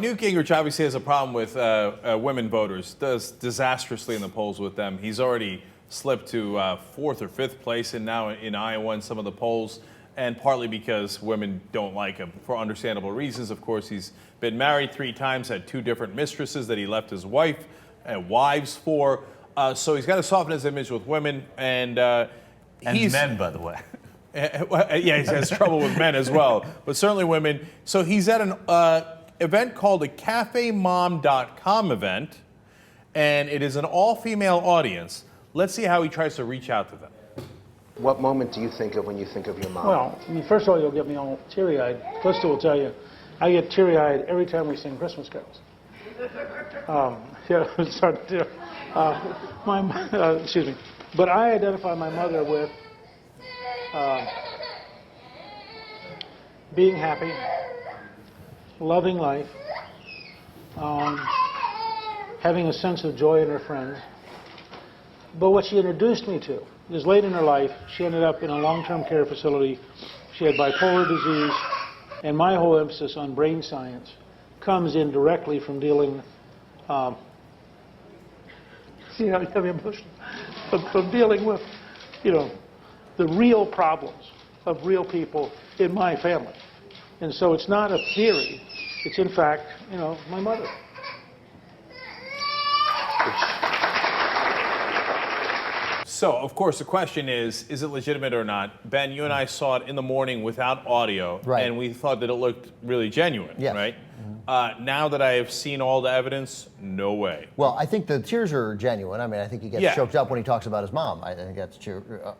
Newt Gingrich obviously has a problem with women voters, does disastrously in the polls with them. He's already slipped to fourth or fifth place now in Iowa in some of the polls, and partly because women don't like him for understandable reasons. Of course, he's been married 3 times, had 2 different mistresses that he left his wives for. So he's got to soften his image with women, and men, by the way. Yeah, he has trouble with men as well, but certainly women. So he's at an event called a CafeMom.com event, and it is an all-female audience. Let's see how he tries to reach out to them. What moment do you think of when you think of your mom? Well, I mean, first of all, you'll get me all teary-eyed. Krista will tell you, I get teary-eyed every time we sing Christmas carols. Yeah, it's hard to do. Excuse me. But I identify my mother with being happy, loving life, having a sense of joy in her friends. But what she introduced me to is late in her life, she ended up in a long-term care facility. She had bipolar disease, and my whole emphasis on brain science comes in directly from dealing, see how you have emotion, from dealing with, the real problems of real people in my family. And so it's not a theory, it's in fact, my mother. So, of course, the question is it legitimate or not? Ben, you and I saw it in the morning without audio, right, and we thought that it looked really genuine, yes, right? Mm-hmm. Now that I have seen all the evidence, no way. Well, I think the tears are genuine. I mean, I think he gets choked up when he talks about his mom. I think that's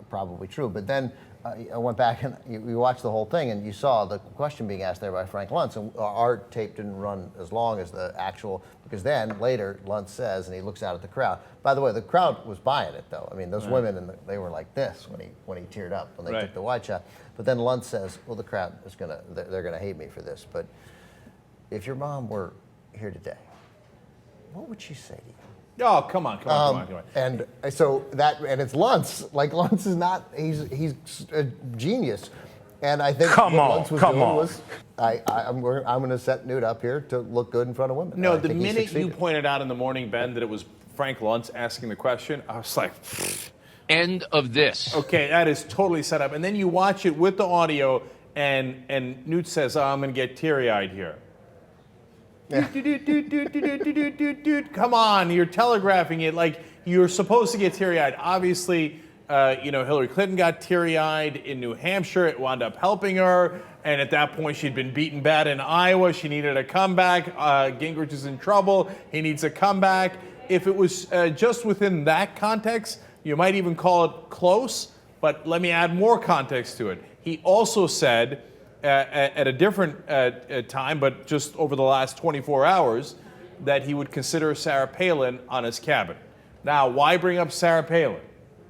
probably true. But then I went back and you watched the whole thing, and you saw the question being asked there by Frank Luntz, and our tape didn't run as long as the actual, because then later Luntz says, and he looks out at the crowd. By the way, the crowd was buying it, though. I mean, those women, they were like this when he teared up, when they took the wide shot. But then Luntz says, well, the crowd is they're gonna hate me for this. But if your mom were here today, what would she say to you? Oh, come on. And so and it's Luntz. Like, Luntz is not, he's a genius. And I think what Luntz was doing was, I'm going to set Newt up here to look good in front of women. No, the minute you pointed out in the morning, Ben, that it was Frank Luntz asking the question, I was like, end of this. Okay, that is totally set up. And then you watch it with the audio, and Newt says, I'm going to get teary-eyed here. Come on, you're telegraphing it like you're supposed to get teary-eyed. Obviously, Hillary Clinton got teary-eyed in New Hampshire. It wound up helping her, and at that point, she'd been beaten bad in Iowa. She needed a comeback. Gingrich is in trouble. He needs a comeback. If it was just within that context, you might even call it close, but let me add more context to it. He also said, at a different time, but just over the last 24 hours, that he would consider Sarah Palin on his cabinet. Now, why bring up Sarah Palin?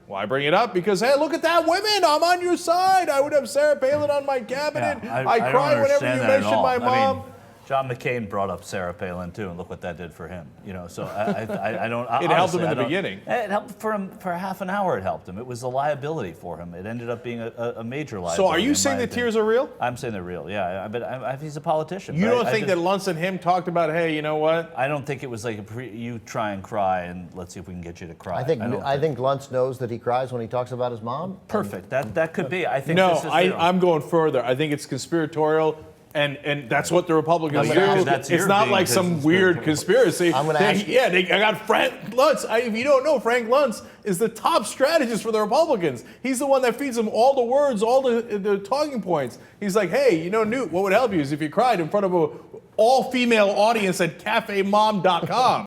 Why bring it up? Because, hey, look at that, women, I'm on your side. I would have Sarah Palin on my cabinet. Yeah, I cry whenever you mention my mom. I mean, John McCain brought up Sarah Palin too, and look what that did for him. So I don't. It helped him in the beginning. It helped for him for half an hour. It helped him. It was a liability for him. It ended up being a major liability. So are you saying the tears are real? I'm saying they're real. Yeah, but he's a politician. You don't think that Luntz and him talked about, hey, you know what? I don't think it was like you try and cry, and let's see if we can get you to cry. I think Luntz knows that he cries when he talks about his mom. Perfect. That could be. I think. No, I'm going further. I think it's conspiratorial. And that's what the Republicans do. It's not like some weird conspiracy. I'm going to ask you. I got Frank Luntz. If you don't know, Frank Luntz is the top strategist for the Republicans. He's the one that feeds them all the words, all the talking points. He's like, hey, Newt, what would help you is if you cried in front of an all-female audience at CafeMom.com.